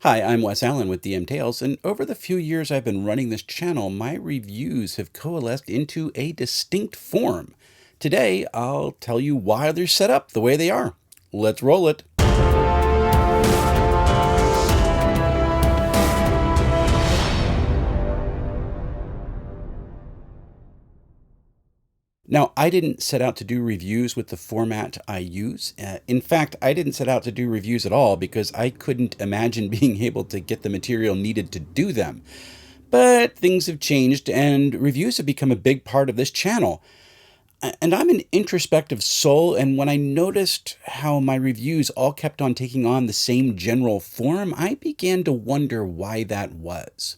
Hi, I'm Wes Allen with DM Tales, and over the few years I've been running this channel, my reviews have coalesced into a distinct form. Today, I'll tell you why they're set up the way they are. Let's roll it. Now, I didn't set out to do reviews with the format I use. In fact, I didn't set out to do reviews at all because I couldn't imagine being able to get the material needed to do them. But things have changed, and reviews have become a big part of this channel. And I'm an introspective soul, and when I noticed how my reviews all kept on taking on the same general form, I began to wonder why that was.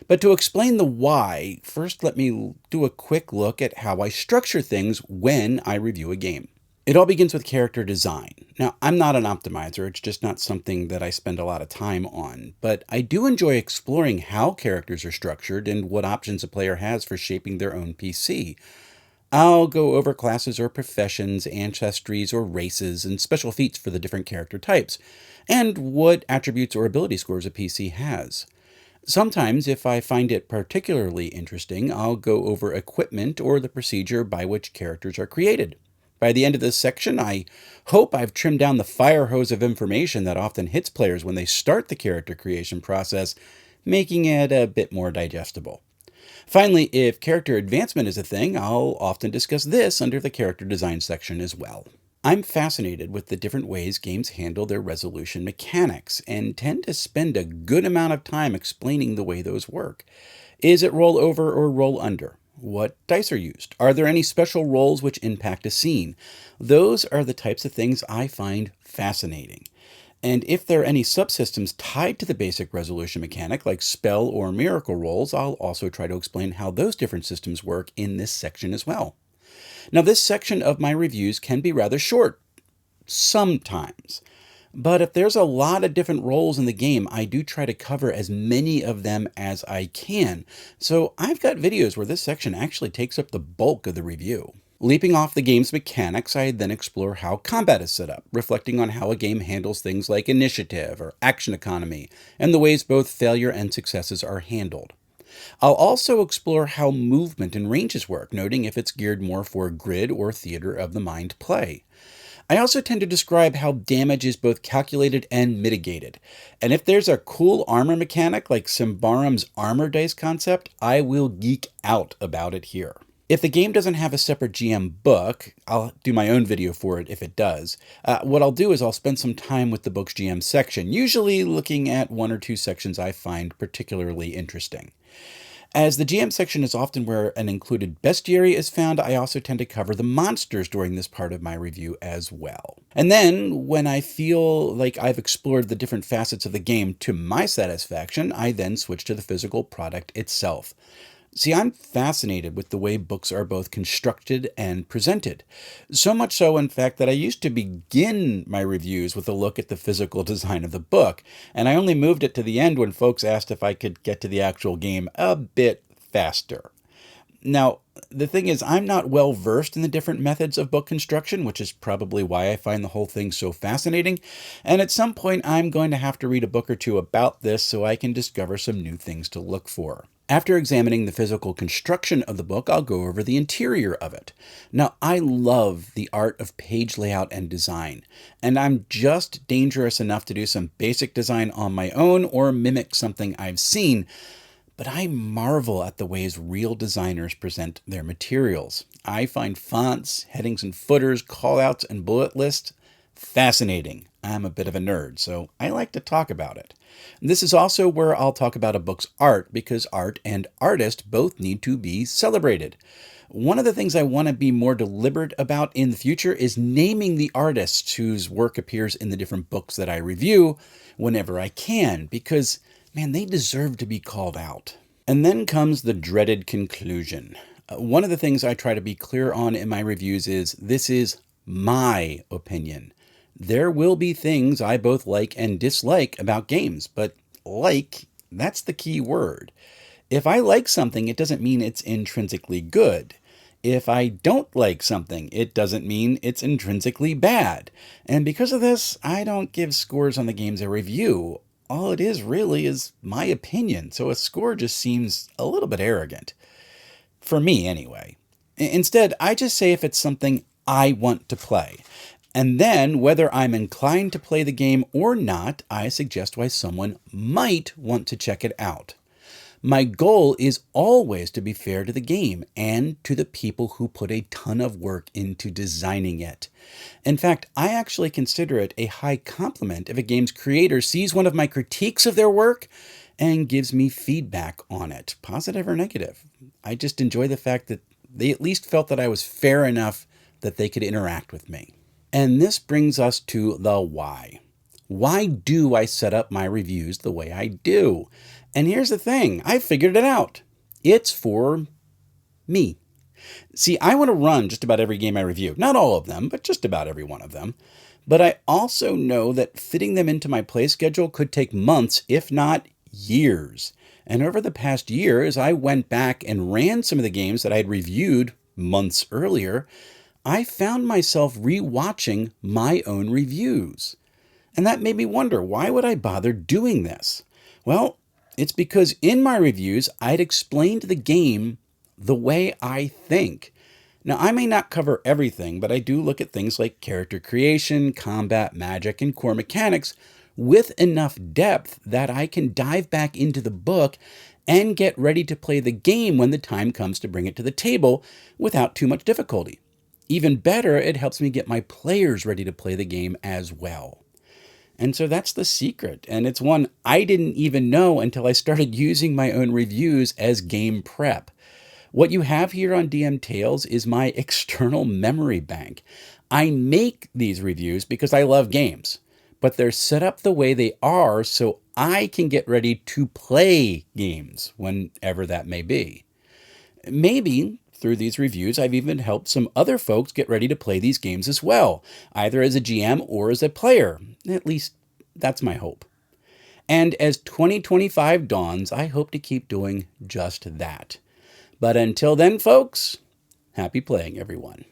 But to explain the why, first let me do a quick look at how I structure things when I review a game. It all begins with character design. Now, I'm not an optimizer, it's just not something that I spend a lot of time on, but I do enjoy exploring how characters are structured and what options a player has for shaping their own PC. I'll go over classes or professions, ancestries or races, and special feats for the different character types, and what attributes or ability scores a PC has. Sometimes, if I find it particularly interesting, I'll go over equipment or the procedure by which characters are created. By the end of this section, I hope I've trimmed down the fire hose of information that often hits players when they start the character creation process, making it a bit more digestible. Finally, if character advancement is a thing, I'll often discuss this under the character design section as well. I'm fascinated with the different ways games handle their resolution mechanics and tend to spend a good amount of time explaining the way those work. Is it roll over or roll under? What dice are used? Are there any special rolls which impact a scene? Those are the types of things I find fascinating. And if there are any subsystems tied to the basic resolution mechanic, like spell or miracle rolls, I'll also try to explain how those different systems work in this section as well. Now, this section of my reviews can be rather short, sometimes. But if there's a lot of different roles in the game, I do try to cover as many of them as I can. So I've got videos where this section actually takes up the bulk of the review. Leaping off the game's mechanics, I then explore how combat is set up, reflecting on how a game handles things like initiative or action economy, and the ways both failure and successes are handled. I'll also explore how movement and ranges work, noting if it's geared more for grid or theater of the mind play. I also tend to describe how damage is both calculated and mitigated. And if there's a cool armor mechanic like Symbarum's armor dice concept, I will geek out about it here. If the game doesn't have a separate GM book, I'll do my own video for it if it does. What I'll do is I'll spend some time with the book's GM section, usually looking at one or two sections I find particularly interesting. As the GM section is often where an included bestiary is found, I also tend to cover the monsters during this part of my review as well. And then, when I feel like I've explored the different facets of the game to my satisfaction, I then switch to the physical product itself. See, I'm fascinated with the way books are both constructed and presented. So much so, in fact, that I used to begin my reviews with a look at the physical design of the book, and I only moved it to the end when folks asked if I could get to the actual game a bit faster. Now, the thing is, I'm not well versed in the different methods of book construction, which is probably why I find the whole thing so fascinating, and at some point I'm going to have to read a book or two about this so I can discover some new things to look for. After examining the physical construction of the book, I'll go over the interior of it. Now, I love the art of page layout and design, and I'm just dangerous enough to do some basic design on my own or mimic something I've seen, but I marvel at the ways real designers present their materials. I find fonts, headings and footers, callouts, and bullet lists fascinating. I'm a bit of a nerd, so I like to talk about it. This is also where I'll talk about a book's art, because art and artist both need to be celebrated. One of the things I want to be more deliberate about in the future is naming the artists whose work appears in the different books that I review whenever I can, because, man, they deserve to be called out. And then comes the dreaded conclusion. One of the things I try to be clear on in my reviews is this is my opinion. There will be things I both like and dislike about games, but like, that's the key word. If I like something, it doesn't mean it's intrinsically good. If I don't like something, it doesn't mean it's intrinsically bad. And because of this, I don't give scores on the games I review. all it is really is my opinion, so a score just seems a little bit arrogant. For me, anyway. Instead, I just say if it's something I want to play. And then, whether I'm inclined to play the game or not, I suggest why someone might want to check it out. My goal is always to be fair to the game and to the people who put a ton of work into designing it. In fact, I actually consider it a high compliment if a game's creator sees one of my critiques of their work and gives me feedback on it, positive or negative. I just enjoy the fact that they at least felt that I was fair enough that they could interact with me. And this brings us to the why. Why do I set up my reviews the way I do? And here's the thing, I figured it out. It's for me. See, I want to run just about every game I review. Not all of them, but just about every one of them. But I also know that fitting them into my play schedule could take months, if not years. And over the past year, as I went back and ran some of the games that I had reviewed months earlier, I found myself rewatching my own reviews. And that made me wonder, why would I bother doing this? Well, it's because in my reviews, I'd explained the game the way I think. Now, I may not cover everything, but I do look at things like character creation, combat, magic, and core mechanics with enough depth that I can dive back into the book and get ready to play the game when the time comes to bring it to the table without too much difficulty. Even better, it helps me get my players ready to play the game as well. And so that's the secret, and it's one I didn't even know until I started using my own reviews as game prep. What you have here on DM Tales is my external memory bank. I make these reviews because I love games, but they're set up the way they are so I can get ready to play games whenever that may be. Maybe through these reviews, I've even helped some other folks get ready to play these games as well, either as a GM or as a player. At least that's my hope. And as 2025 dawns, I hope to keep doing just that. But until then, folks, happy playing, everyone.